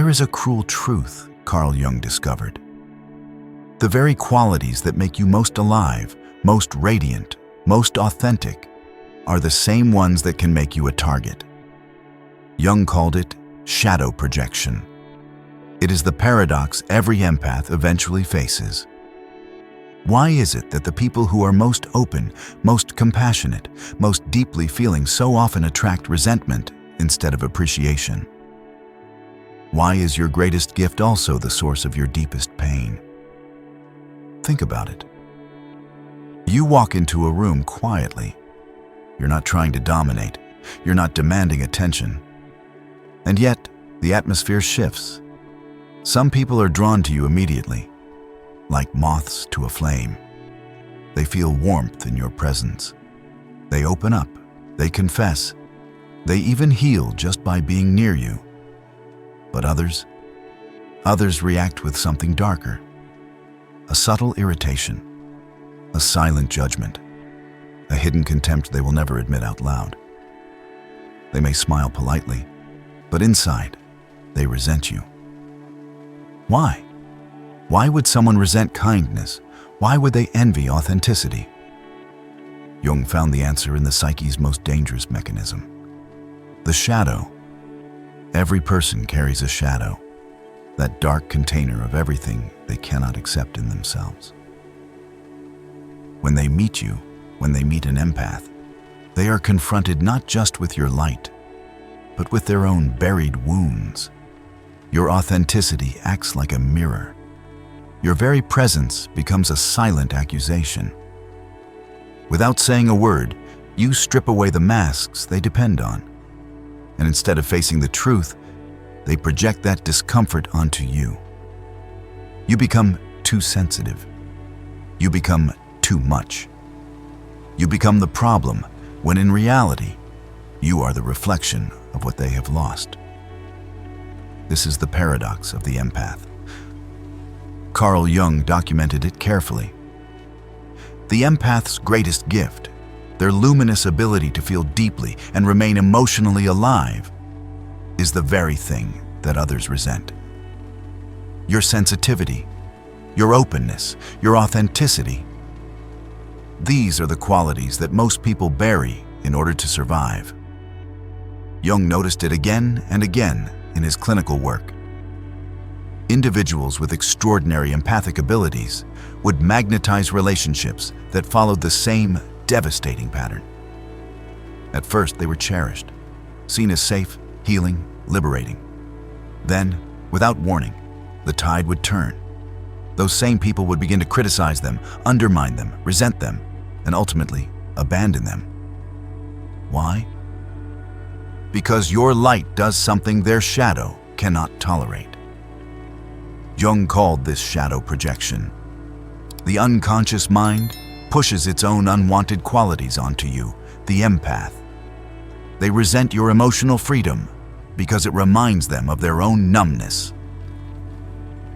There is a cruel truth Carl Jung discovered. The very qualities that make you most alive, most radiant, most authentic, are the same ones that can make you a target. Jung called it shadow projection. It is the paradox every empath eventually faces. Why is it that the people who are most open, most compassionate, most deeply feeling so often attract resentment instead of appreciation? Why is your greatest gift also the source of your deepest pain? Think about it. You walk into a room quietly. You're not trying to dominate. You're not demanding attention. And yet, the atmosphere shifts. Some people are drawn to you immediately, like moths to a flame. They feel warmth in your presence. They open up, they confess, they even heal just by being near you. But others react with something darker. A subtle irritation, a silent judgment, a hidden contempt they will never admit out loud. They may smile politely, but inside, they resent you. Why? Why would someone resent kindness? Why would they envy authenticity? Jung found the answer in the psyche's most dangerous mechanism: the shadow. Every person carries a shadow, that dark container of everything they cannot accept in themselves. When they meet you, when they meet an empath, they are confronted not just with your light, but with their own buried wounds. Your authenticity acts like a mirror. Your very presence becomes a silent accusation. Without saying a word, you strip away the masks they depend on. And instead of facing the truth, they project that discomfort onto you. You become too sensitive. You become too much. You become the problem, when in reality, you are the reflection of what they have lost. This is the paradox of the empath. Carl Jung documented it carefully. The empath's greatest gift, their luminous ability to feel deeply and remain emotionally alive, is the very thing that others resent. Your sensitivity, your openness, your authenticity. These are the qualities that most people bury in order to survive. Jung noticed it again and again in his clinical work. Individuals with extraordinary empathic abilities would magnetize relationships that followed the same devastating pattern. At first, they were cherished, seen as safe, healing, liberating. Then, without warning, the tide would turn. Those same people would begin to criticize them, undermine them, resent them, and ultimately abandon them. Why? Because your light does something their shadow cannot tolerate. Jung called this shadow projection. The unconscious mind pushes its own unwanted qualities onto you, the empath. They resent your emotional freedom because it reminds them of their own numbness.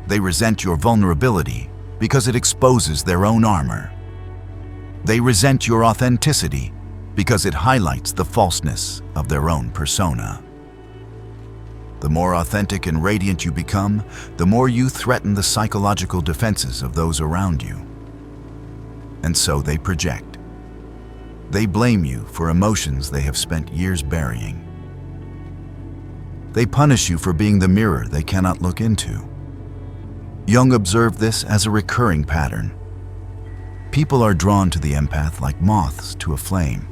They resent your vulnerability because it exposes their own armor. They resent your authenticity because it highlights the falseness of their own persona. The more authentic and radiant you become, the more you threaten the psychological defenses of those around you. And so they project. They blame you for emotions they have spent years burying. They punish you for being the mirror they cannot look into. Jung observed this as a recurring pattern. People are drawn to the empath like moths to a flame.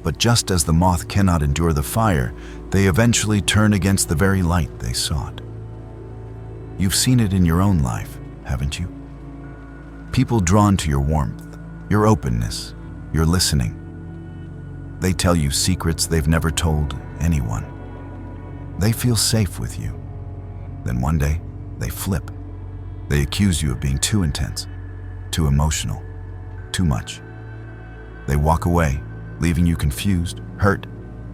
But just as the moth cannot endure the fire, they eventually turn against the very light they sought. You've seen it in your own life, haven't you? People drawn to your warmth, your openness, your listening. They tell you secrets they've never told anyone. They feel safe with you. Then one day, they flip. They accuse you of being too intense, too emotional, too much. They walk away, leaving you confused, hurt,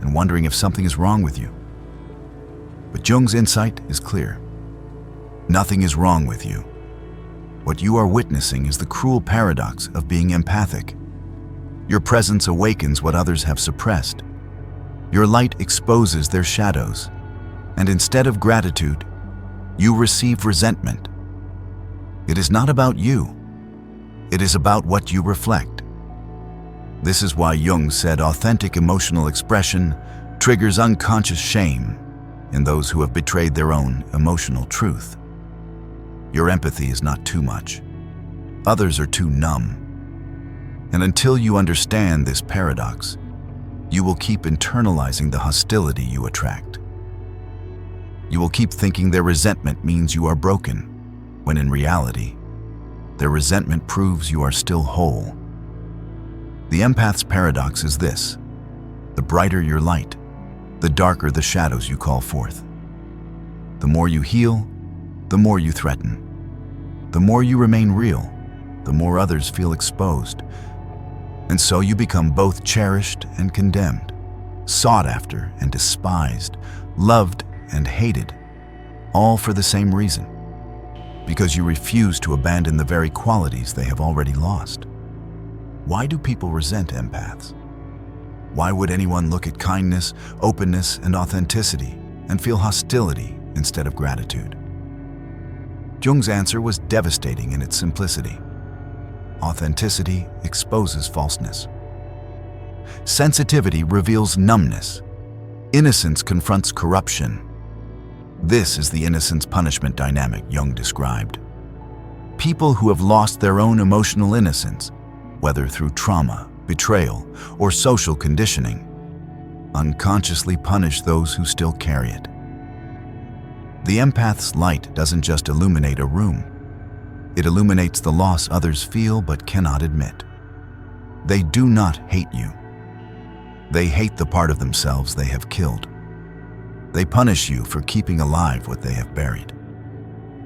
and wondering if something is wrong with you. But Jung's insight is clear. Nothing is wrong with you. What you are witnessing is the cruel paradox of being empathic. Your presence awakens what others have suppressed. Your light exposes their shadows. And instead of gratitude, you receive resentment. It is not about you. It is about what you reflect. This is why Jung said authentic emotional expression triggers unconscious shame in those who have betrayed their own emotional truth. Your empathy is not too much. Others are too numb. And until you understand this paradox, you will keep internalizing the hostility you attract. You will keep thinking their resentment means you are broken, when in reality, their resentment proves you are still whole. The empath's paradox is this: the brighter your light, the darker the shadows you call forth. The more you heal, the more you threaten. The more you remain real, the more others feel exposed. And so you become both cherished and condemned, sought after and despised, loved and hated, all for the same reason, because you refuse to abandon the very qualities they have already lost. Why do people resent empaths? Why would anyone look at kindness, openness, and authenticity and feel hostility instead of gratitude? Jung's answer was devastating in its simplicity. Authenticity exposes falseness. Sensitivity reveals numbness. Innocence confronts corruption. This is the innocence punishment dynamic Jung described. People who have lost their own emotional innocence, whether through trauma, betrayal, or social conditioning, unconsciously punish those who still carry it. The empath's light doesn't just illuminate a room. It illuminates the loss others feel but cannot admit. They do not hate you. They hate the part of themselves they have killed. They punish you for keeping alive what they have buried.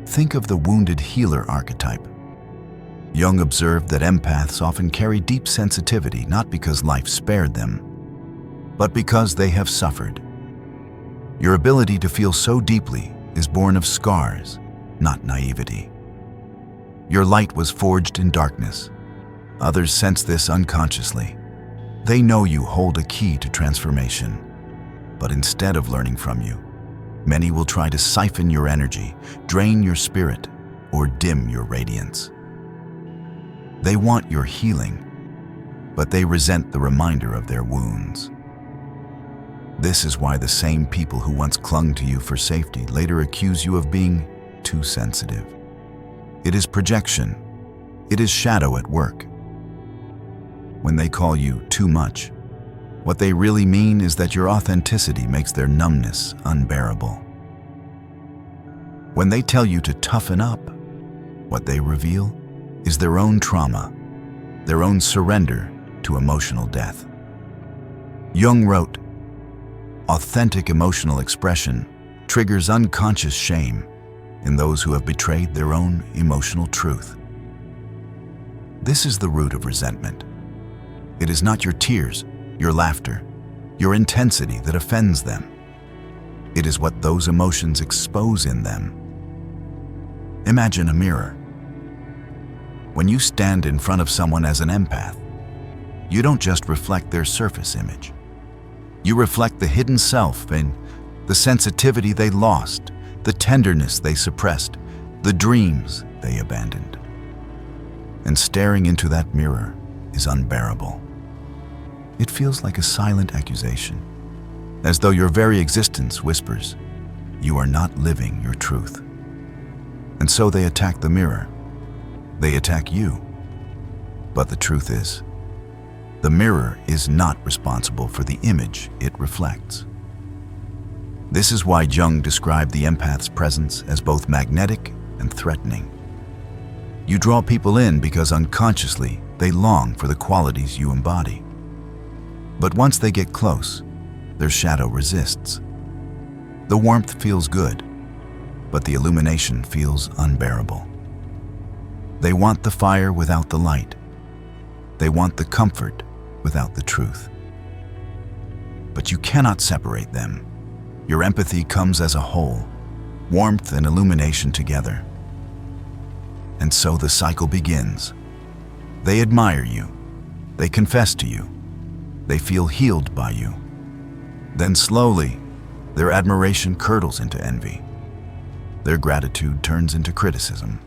Think of the wounded healer archetype. Jung observed that empaths often carry deep sensitivity not because life spared them, but because they have suffered. Your ability to feel so deeply is born of scars, not naivety. Your light was forged in darkness. Others sense this unconsciously. They know you hold a key to transformation. But instead of learning from you, many will try to siphon your energy, drain your spirit, or dim your radiance. They want your healing, but they resent the reminder of their wounds. This is why the same people who once clung to you for safety later accuse you of being too sensitive. It is projection. It is shadow at work. When they call you too much, what they really mean is that your authenticity makes their numbness unbearable. When they tell you to toughen up, what they reveal is their own trauma, their own surrender to emotional death. Jung wrote, "Authentic emotional expression triggers unconscious shame in those who have betrayed their own emotional truth." This is the root of resentment. It is not your tears, your laughter, your intensity that offends them. It is what those emotions expose in them. Imagine a mirror. When you stand in front of someone as an empath, you don't just reflect their surface image. You reflect the hidden self and the sensitivity they lost, the tenderness they suppressed, the dreams they abandoned. And staring into that mirror is unbearable. It feels like a silent accusation, as though your very existence whispers, you are not living your truth. And so they attack the mirror. They attack you. But the truth is, the mirror is not responsible for the image it reflects. This is why Jung described the empath's presence as both magnetic and threatening. You draw people in because unconsciously they long for the qualities you embody. But once they get close, their shadow resists. The warmth feels good, but the illumination feels unbearable. They want the fire without the light. They want the comfort without the truth. But you cannot separate them. Your empathy comes as a whole, warmth and illumination together. And so the cycle begins. They admire you. They confess to you. They feel healed by you. Then slowly, their admiration curdles into envy. Their gratitude turns into criticism.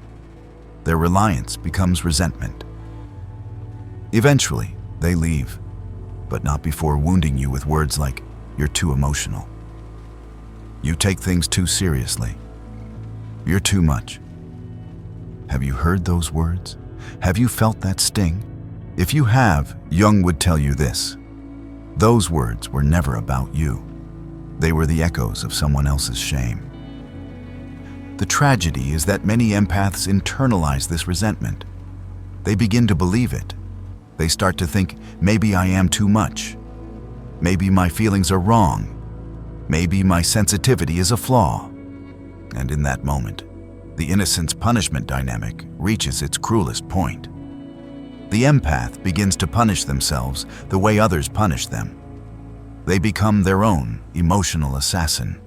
Their reliance becomes resentment. Eventually, they leave, but not before wounding you with words like, "You're too emotional. You take things too seriously. You're too much." Have you heard those words? Have you felt that sting? If you have, Jung would tell you this: those words were never about you. They were the echoes of someone else's shame. The tragedy is that many empaths internalize this resentment. They begin to believe it. They start to think, maybe I am too much. Maybe my feelings are wrong. Maybe my sensitivity is a flaw. And in that moment, the innocence-punishment dynamic reaches its cruelest point. The empath begins to punish themselves the way others punish them. They become their own emotional assassin.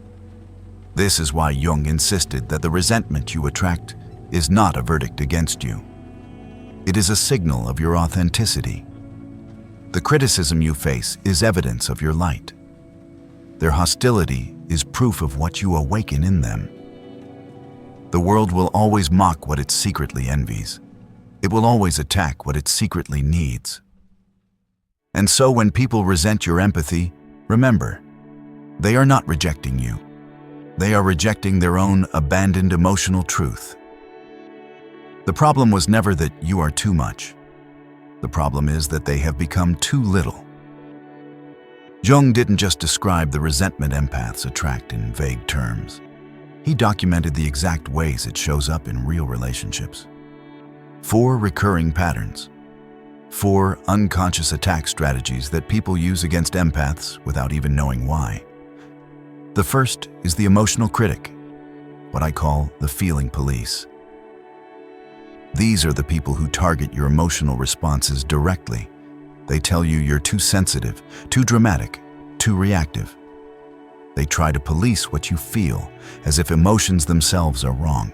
This is why Jung insisted that the resentment you attract is not a verdict against you. It is a signal of your authenticity. The criticism you face is evidence of your light. Their hostility is proof of what you awaken in them. The world will always mock what it secretly envies. It will always attack what it secretly needs. And so when people resent your empathy, remember, they are not rejecting you. They are rejecting their own abandoned emotional truth. The problem was never that you are too much. The problem is that they have become too little. Jung didn't just describe the resentment empaths attract in vague terms. He documented the exact ways it shows up in real relationships. 4 recurring patterns. 4 unconscious attack strategies that people use against empaths without even knowing why. The first is the emotional critic, what I call the feeling police. These are the people who target your emotional responses directly. They tell you you're too sensitive, too dramatic, too reactive. They try to police what you feel, as if emotions themselves are wrong.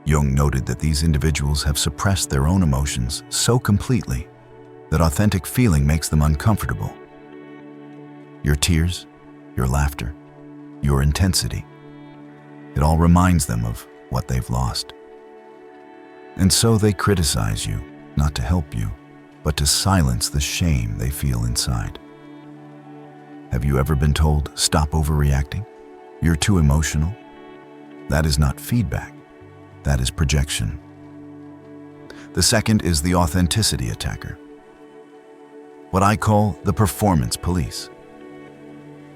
Jung noted that these individuals have suppressed their own emotions so completely that authentic feeling makes them uncomfortable. Your tears, your laughter, your intensity, it all reminds them of what they've lost. And so they criticize you, not to help you, but to silence the shame they feel inside. Have you ever been told, "Stop overreacting? You're too emotional"? That is not feedback. That is projection. The second is the authenticity attacker, what I call the performance police.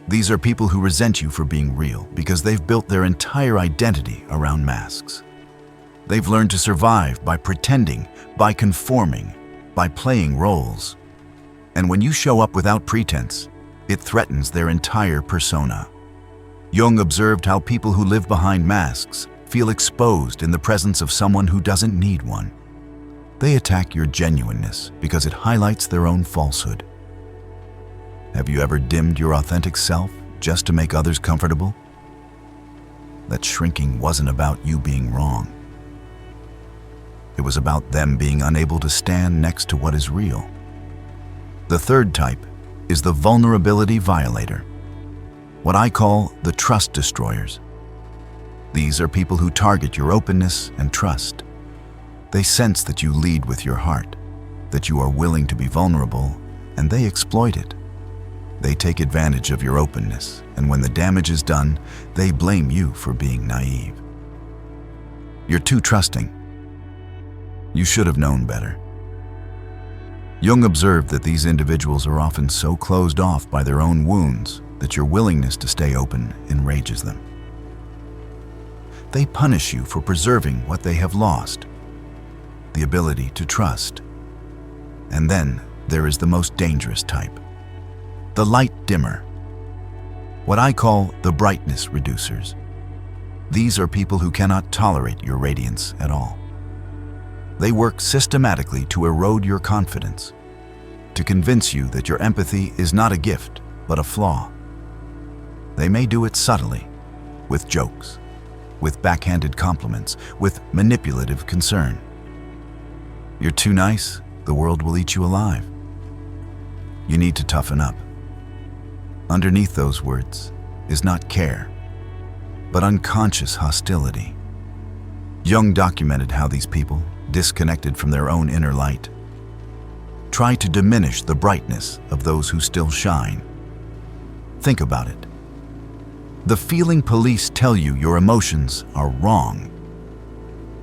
These are people who resent you for being real because they've built their entire identity around masks. They've learned to survive by pretending, by conforming, by playing roles. And when you show up without pretense, it threatens their entire persona. Jung observed how people who live behind masks feel exposed in the presence of someone who doesn't need one. They attack your genuineness because it highlights their own falsehood. Have you ever dimmed your authentic self just to make others comfortable? That shrinking wasn't about you being wrong. It was about them being unable to stand next to what is real. The third type is the vulnerability violator, what I call the trust destroyers. These are people who target your openness and trust. They sense that you lead with your heart, that you are willing to be vulnerable, and they exploit it. They take advantage of your openness, and when the damage is done, they blame you for being naive. You're too trusting. You should have known better. Jung observed that these individuals are often so closed off by their own wounds that your willingness to stay open enrages them. They punish you for preserving what they have lost, the ability to trust. And then there is the most dangerous type, the light dimmer, what I call the brightness reducers. These are people who cannot tolerate your radiance at all. They work systematically to erode your confidence, to convince you that your empathy is not a gift, but a flaw. They may do it subtly, with jokes, with backhanded compliments, with manipulative concern. You're too nice, the world will eat you alive. You need to toughen up. Underneath those words is not care. but unconscious hostility. Jung documented how these people, disconnected from their own inner light, try to diminish the brightness of those who still shine. Think about it. The feeling police tell you your emotions are wrong.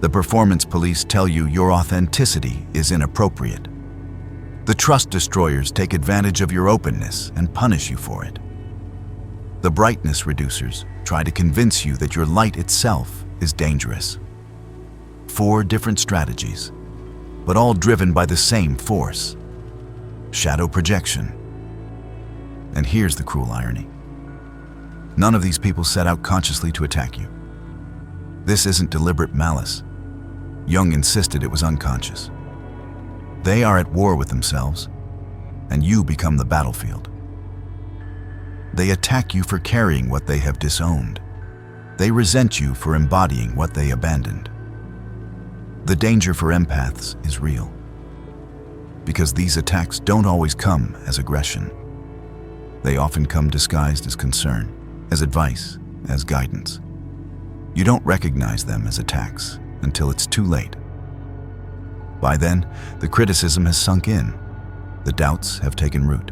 The performance police tell you your authenticity is inappropriate. The trust destroyers take advantage of your openness and punish you for it. The brightness reducers try to convince you that your light itself is dangerous. 4 different strategies, but all driven by the same force: shadow projection. And here's the cruel irony. None of these people set out consciously to attack you. This isn't deliberate malice. Jung insisted it was unconscious. They are at war with themselves, and you become the battlefield. They attack you for carrying what they have disowned. They resent you for embodying what they abandoned. The danger for empaths is real, because these attacks don't always come as aggression. They often come disguised as concern, as advice, as guidance. You don't recognize them as attacks until it's too late. By then, the criticism has sunk in, the doubts have taken root,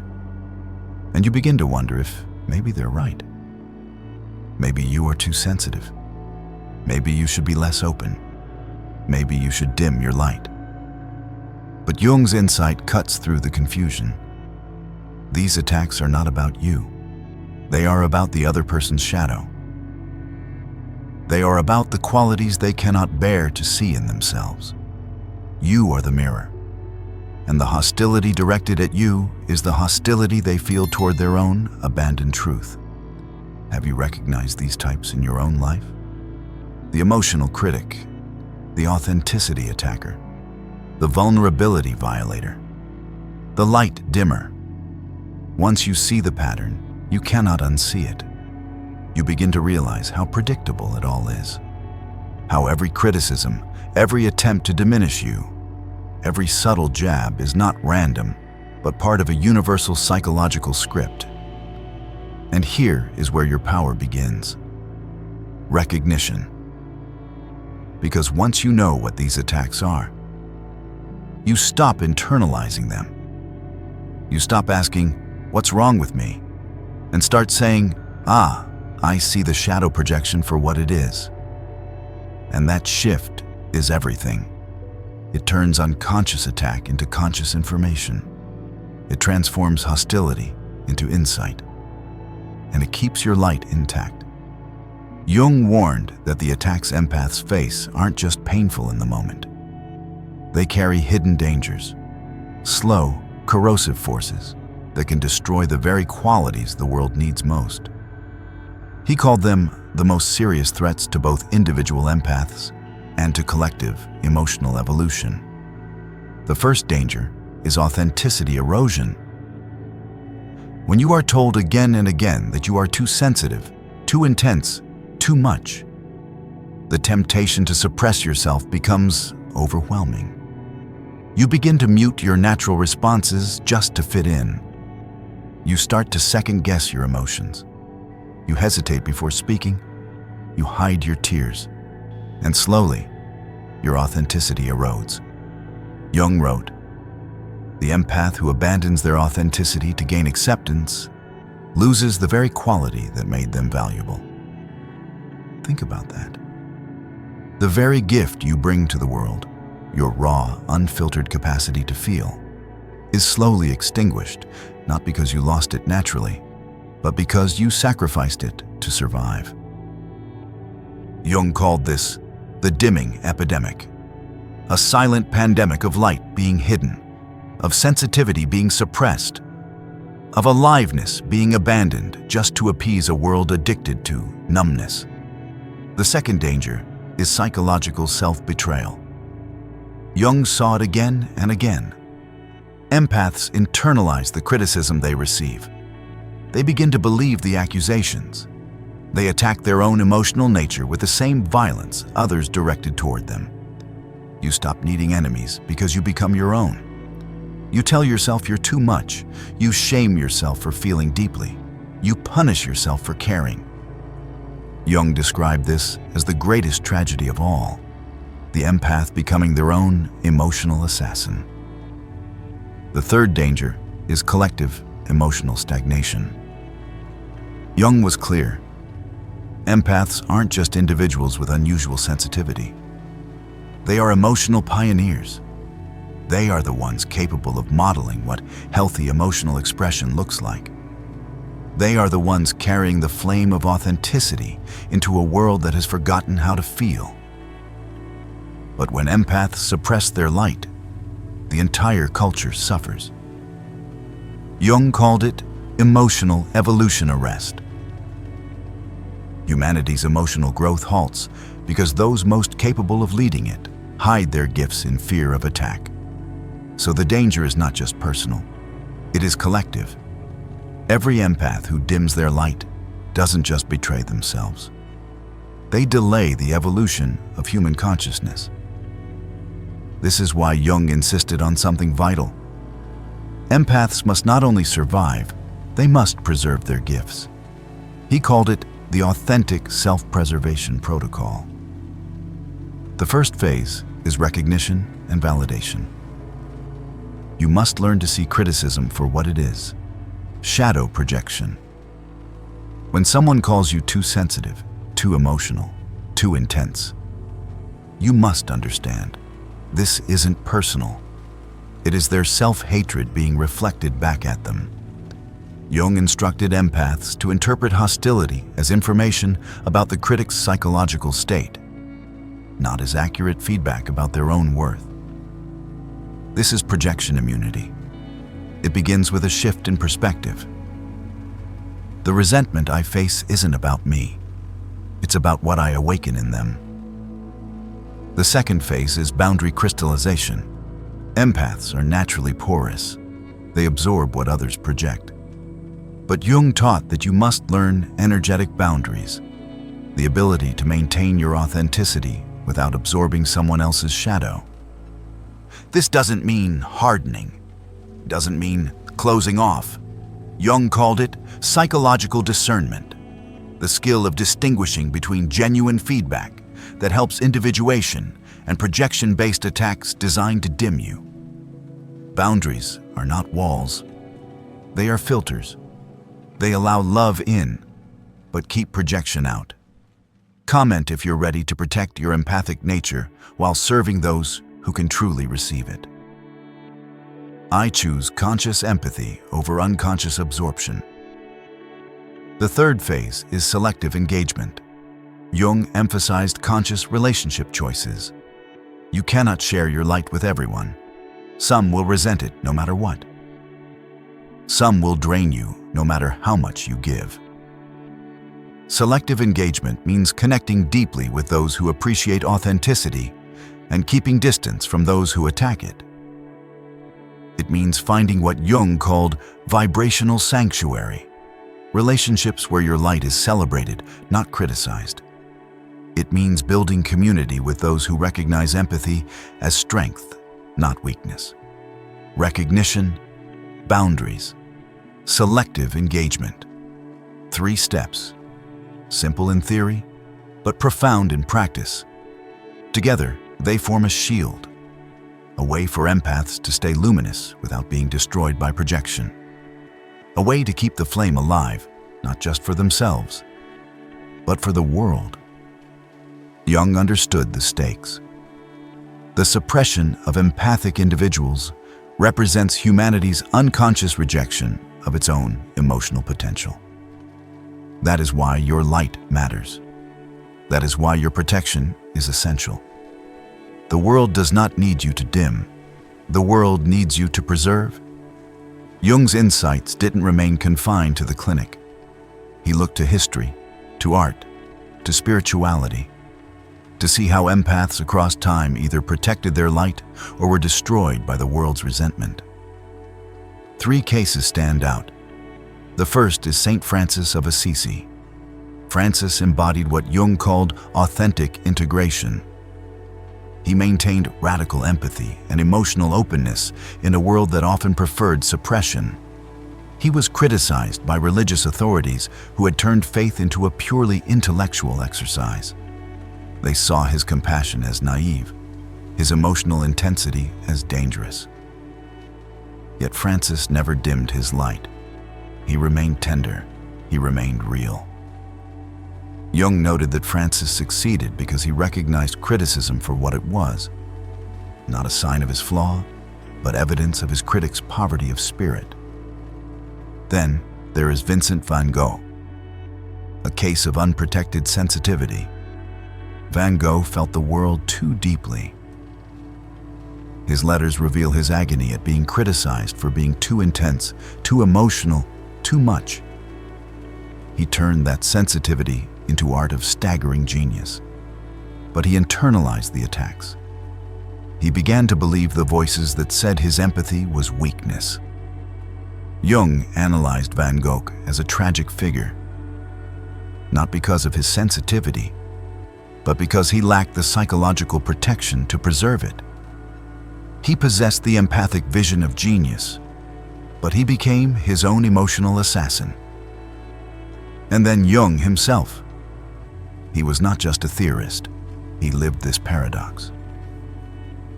and you begin to wonder if maybe they're right. Maybe you are too sensitive. Maybe you should be less open. Maybe you should dim your light. But Jung's insight cuts through the confusion. These attacks are not about you. They are about the other person's shadow. They are about the qualities they cannot bear to see in themselves. You are the mirror, and the hostility directed at you is the hostility they feel toward their own abandoned truth. Have you recognized these types in your own life? The emotional critic, the authenticity attacker, the vulnerability violator, the light dimmer. Once you see the pattern, you cannot unsee it. You begin to realize how predictable it all is. How every criticism, every attempt to diminish you, every subtle jab is not random, but part of a universal psychological script. And here is where your power begins. Recognition. Because once you know what these attacks are, you stop internalizing them. You stop asking, "What's wrong with me?" and start saying, "Ah, I see the shadow projection for what it is." And that shift is everything. It turns unconscious attack into conscious information. It transforms hostility into insight. And it keeps your light intact. Jung warned that the attacks empaths face aren't just painful in the moment. They carry hidden dangers, slow, corrosive forces that can destroy the very qualities the world needs most. He called them the most serious threats to both individual empaths and to collective emotional evolution. The first danger is authenticity erosion. When you are told again and again that you are too sensitive, too intense, too much, the temptation to suppress yourself becomes overwhelming. You begin to mute your natural responses just to fit in. You start to second-guess your emotions. You hesitate before speaking. You hide your tears. And slowly, your authenticity erodes. Jung wrote, "The empath who abandons their authenticity to gain acceptance loses the very quality that made them valuable." Think about that. The very gift you bring to the world, your raw, unfiltered capacity to feel, is slowly extinguished, not because you lost it naturally, but because you sacrificed it to survive. Jung called this the dimming epidemic, a silent pandemic of light being hidden, of sensitivity being suppressed, of aliveness being abandoned just to appease a world addicted to numbness. The second danger is psychological self-betrayal. Jung saw it again and again. Empaths internalize the criticism they receive. They begin to believe the accusations. They attack their own emotional nature with the same violence others directed toward them. You stop needing enemies because you become your own. You tell yourself you're too much. You shame yourself for feeling deeply. You punish yourself for caring. Jung described this as the greatest tragedy of all, the empath becoming their own emotional assassin. The third danger is collective emotional stagnation. Jung was clear. Empaths aren't just individuals with unusual sensitivity. They are emotional pioneers. They are the ones capable of modeling what healthy emotional expression looks like. They are the ones carrying the flame of authenticity into a world that has forgotten how to feel. But when empaths suppress their light, the entire culture suffers. Jung called it emotional evolution arrest. Humanity's emotional growth halts because those most capable of leading it hide their gifts in fear of attack. So the danger is not just personal, it is collective. Every empath who dims their light doesn't just betray themselves. They delay the evolution of human consciousness. This is why Jung insisted on something vital. Empaths must not only survive, they must preserve their gifts. He called it the authentic self-preservation protocol. The first phase is recognition and validation. You must learn to see criticism for what it is: shadow projection. When someone calls you too sensitive, too emotional, too intense, you must understand, this isn't personal. It is their self-hatred being reflected back at them. Jung instructed empaths to interpret hostility as information about the critic's psychological state, not as accurate feedback about their own worth. This is projection immunity. It begins with a shift in perspective. The resentment I face isn't about me. It's about what I awaken in them. The second phase is boundary crystallization. Empaths are naturally porous. They absorb what others project. But Jung taught that you must learn energetic boundaries, the ability to maintain your authenticity without absorbing someone else's shadow. This doesn't mean hardening. It doesn't mean closing off. Jung called it psychological discernment, the skill of distinguishing between genuine feedback that helps individuation and projection-based attacks designed to dim you. Boundaries are not walls. They are filters. They allow love in, but keep projection out. Comment if you're ready to protect your empathic nature while serving those who can truly receive it. I choose conscious empathy over unconscious absorption. The third phase is selective engagement. Jung emphasized conscious relationship choices. You cannot share your light with everyone. Some will resent it no matter what. Some will drain you no matter how much you give. Selective engagement means connecting deeply with those who appreciate authenticity and keeping distance from those who attack it. It means finding what Jung called vibrational sanctuary, relationships where your light is celebrated, not criticized. It means building community with those who recognize empathy as strength, not weakness. Recognition, boundaries, selective engagement. 3 steps, simple in theory, but profound in practice. Together, they form a shield, a way for empaths to stay luminous without being destroyed by projection. A way to keep the flame alive, not just for themselves, but for the world. Jung understood the stakes. The suppression of empathic individuals represents humanity's unconscious rejection of its own emotional potential. That is why your light matters. That is why your protection is essential. The world does not need you to dim. The world needs you to preserve. Jung's insights didn't remain confined to the clinic. He looked to history, to art, to spirituality, to see how empaths across time either protected their light or were destroyed by the world's resentment. 3 cases stand out. The first is Saint Francis of Assisi. Francis embodied what Jung called authentic integration. He maintained radical empathy and emotional openness in a world that often preferred suppression. He was criticized by religious authorities who had turned faith into a purely intellectual exercise. They saw his compassion as naive, his emotional intensity as dangerous. Yet Francis never dimmed his light. He remained tender. He remained real. Jung noted that Francis succeeded because he recognized criticism for what it was, not a sign of his flaw, but evidence of his critic's poverty of spirit. Then there is Vincent van Gogh, a case of unprotected sensitivity. Van Gogh felt the world too deeply. His letters reveal his agony at being criticized for being too intense, too emotional, too much. He turned that sensitivity into art of staggering genius. But he internalized the attacks. He began to believe the voices that said his empathy was weakness. Jung analyzed Van Gogh as a tragic figure, not because of his sensitivity, but because he lacked the psychological protection to preserve it. He possessed the empathic vision of genius, but he became his own emotional assassin. And then Jung himself. He was not just a theorist, he lived this paradox.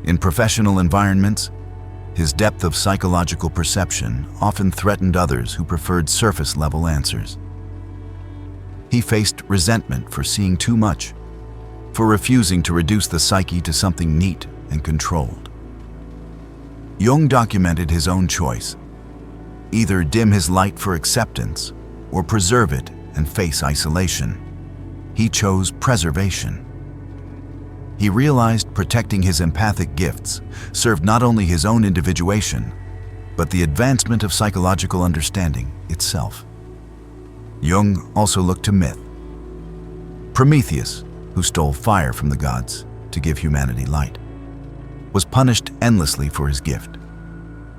In professional environments, his depth of psychological perception often threatened others who preferred surface-level answers. He faced resentment for seeing too much, for refusing to reduce the psyche to something neat and controlled. Jung documented his own choice: either dim his light for acceptance or preserve it and face isolation. He chose preservation. He realized protecting his empathic gifts served not only his own individuation, but the advancement of psychological understanding itself. Jung also looked to myth. Prometheus, who stole fire from the gods to give humanity light, was punished endlessly for his gift.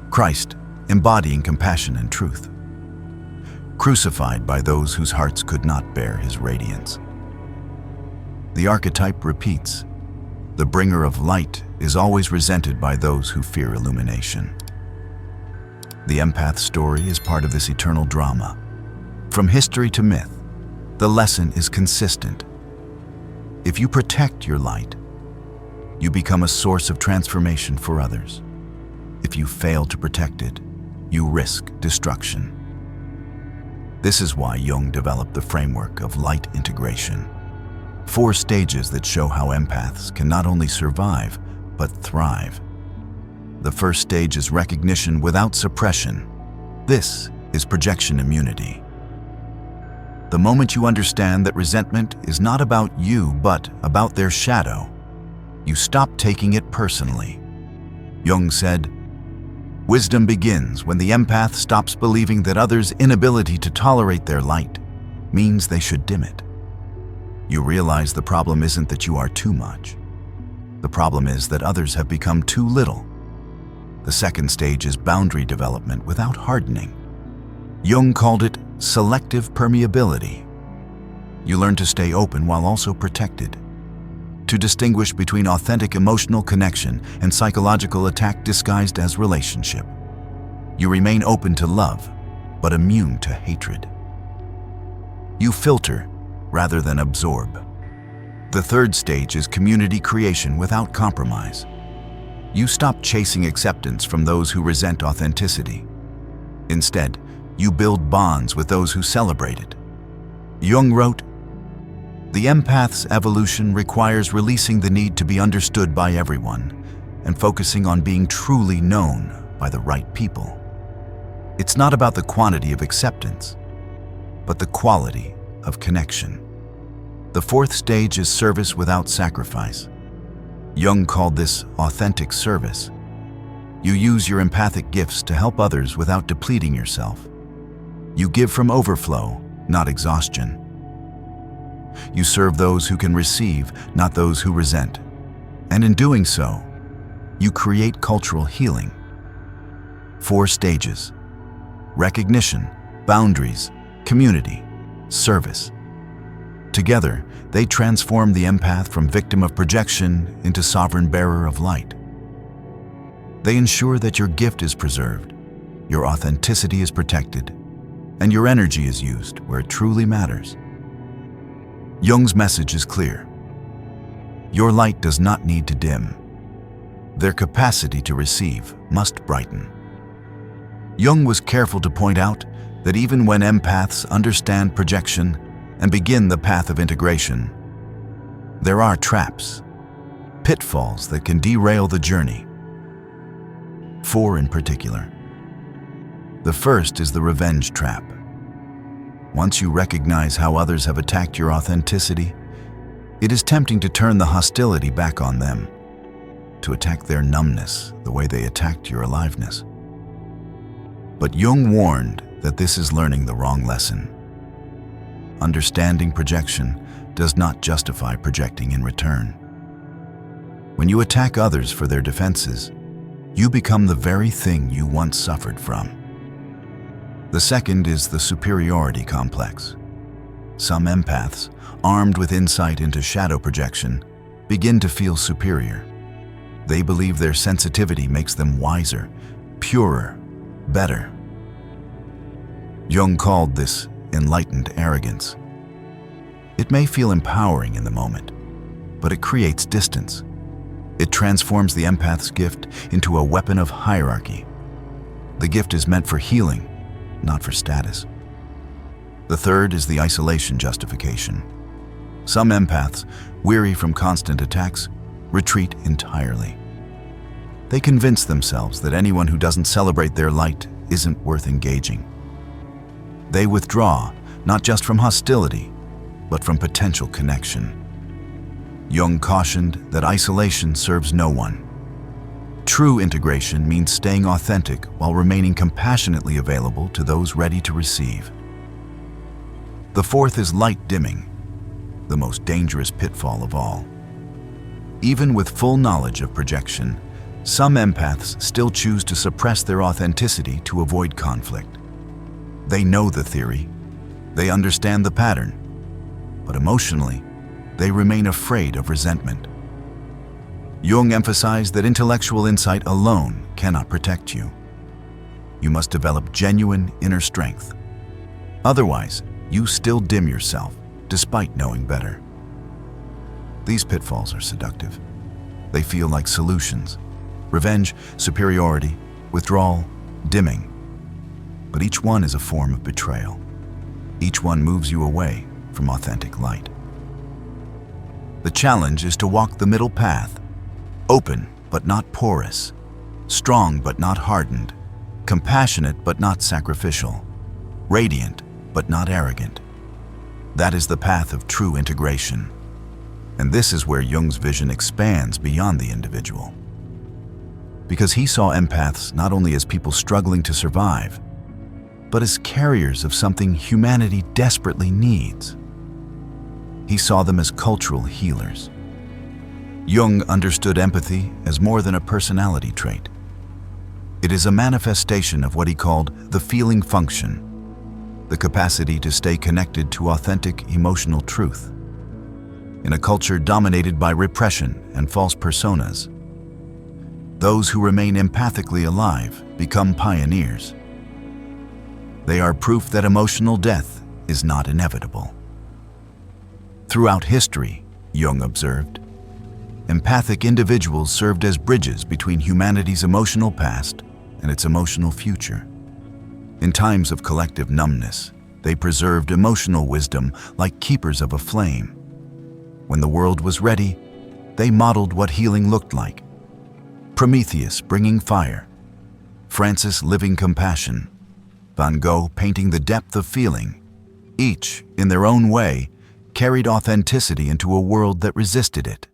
Christ, embodying compassion and truth, crucified by those whose hearts could not bear his radiance. The archetype repeats. The bringer of light is always resented by those who fear illumination. The empath story is part of this eternal drama. From history to myth, the lesson is consistent. If you protect your light, you become a source of transformation for others. If you fail to protect it, you risk destruction. This is why Jung developed the framework of light integration. 4 stages that show how empaths can not only survive, but thrive. The first stage is recognition without suppression. This is projection immunity. The moment you understand that resentment is not about you, but about their shadow, you stop taking it personally. Jung said, "Wisdom begins when the empath stops believing that others' inability to tolerate their light means they should dim it." You realize the problem isn't that you are too much. The problem is that others have become too little. The second stage is boundary development without hardening. Jung called it selective permeability. You learn to stay open while also protected, to distinguish between authentic emotional connection and psychological attack disguised as relationship. You remain open to love, but immune to hatred. You filter rather than absorb. The third stage is community creation without compromise. You stop chasing acceptance from those who resent authenticity. Instead, you build bonds with those who celebrate it. Jung wrote, "The empath's evolution requires releasing the need to be understood by everyone and focusing on being truly known by the right people." It's not about the quantity of acceptance, but the quality of connection. The fourth stage is service without sacrifice. Jung called this authentic service. You use your empathic gifts to help others without depleting yourself. You give from overflow, not exhaustion. You serve those who can receive, not those who resent. And in doing so, you create cultural healing. 4 stages: recognition, boundaries, community, service. Together, they transform the empath from victim of projection into sovereign bearer of light. They ensure that your gift is preserved, your authenticity is protected, and your energy is used where it truly matters. Jung's message is clear. Your light does not need to dim. Their capacity to receive must brighten. Jung was careful to point out that even when empaths understand projection and begin the path of integration, there are traps, pitfalls that can derail the journey. 4 in particular. The first is the revenge trap. Once you recognize how others have attacked your authenticity, it is tempting to turn the hostility back on them, to attack their numbness the way they attacked your aliveness. But Jung warned that this is learning the wrong lesson. Understanding projection does not justify projecting in return. When you attack others for their defenses, you become the very thing you once suffered from. The second is the superiority complex. Some empaths, armed with insight into shadow projection, begin to feel superior. They believe their sensitivity makes them wiser, purer, better. Jung called this enlightened arrogance. It may feel empowering in the moment, but it creates distance. It transforms the empath's gift into a weapon of hierarchy. The gift is meant for healing, not for status. The third is the isolation justification. Some empaths, weary from constant attacks, retreat entirely. They convince themselves that anyone who doesn't celebrate their light isn't worth engaging. They withdraw, not just from hostility, but from potential connection. Jung cautioned that isolation serves no one. True integration means staying authentic while remaining compassionately available to those ready to receive. The fourth is light dimming, the most dangerous pitfall of all. Even with full knowledge of projection, some empaths still choose to suppress their authenticity to avoid conflict. They know the theory, they understand the pattern, but emotionally, they remain afraid of resentment. Jung emphasized that intellectual insight alone cannot protect you. You must develop genuine inner strength. Otherwise, you still dim yourself, despite knowing better. These pitfalls are seductive. They feel like solutions: revenge, superiority, withdrawal, dimming. But each one is a form of betrayal. Each one moves you away from authentic light. The challenge is to walk the middle path, open but not porous, strong but not hardened, compassionate but not sacrificial, radiant but not arrogant. That is the path of true integration. And this is where Jung's vision expands beyond the individual. Because he saw empaths not only as people struggling to survive, but as carriers of something humanity desperately needs. He saw them as cultural healers. Jung understood empathy as more than a personality trait. It is a manifestation of what he called the feeling function, the capacity to stay connected to authentic emotional truth. In a culture dominated by repression and false personas, those who remain empathically alive become pioneers. They are proof that emotional death is not inevitable. Throughout history, Jung observed, empathic individuals served as bridges between humanity's emotional past and its emotional future. In times of collective numbness, they preserved emotional wisdom like keepers of a flame. When the world was ready, they modeled what healing looked like. Prometheus bringing fire, Francis living compassion, Van Gogh painting the depth of feeling. Each, in their own way, carried authenticity into a world that resisted it.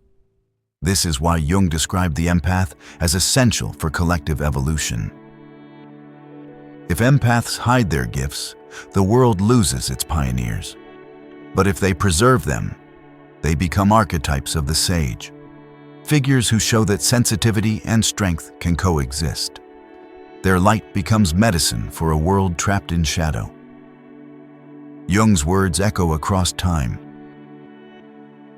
This is why Jung described the empath as essential for collective evolution. If empaths hide their gifts, the world loses its pioneers. But if they preserve them, they become archetypes of the sage, figures who show that sensitivity and strength can coexist. Their light becomes medicine for a world trapped in shadow. Jung's words echo across time.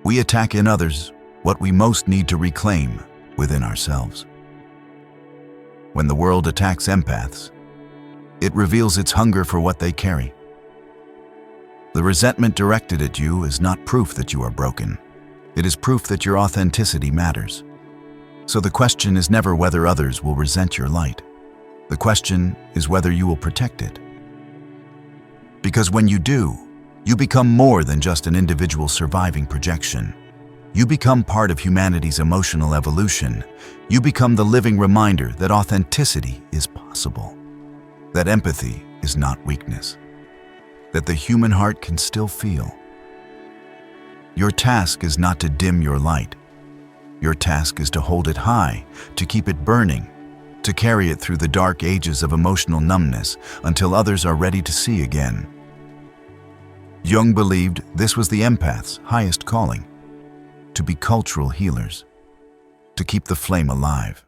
We attack in others what we most need to reclaim within ourselves. When the world attacks empaths, It reveals its hunger for what they carry. The resentment directed at you is not proof that you are broken. It is proof that your authenticity matters. So the question is never whether others will resent your light. The question is whether you will protect it. Because when you do, you become more than just an individual surviving projection. You become part of humanity's emotional evolution. You become the living reminder that authenticity is possible, that empathy is not weakness, that the human heart can still feel. Your task is not to dim your light. Your task is to hold it high, to keep it burning, to carry it through the dark ages of emotional numbness until others are ready to see again. Jung believed this was the empath's highest calling, to be cultural healers, to keep the flame alive.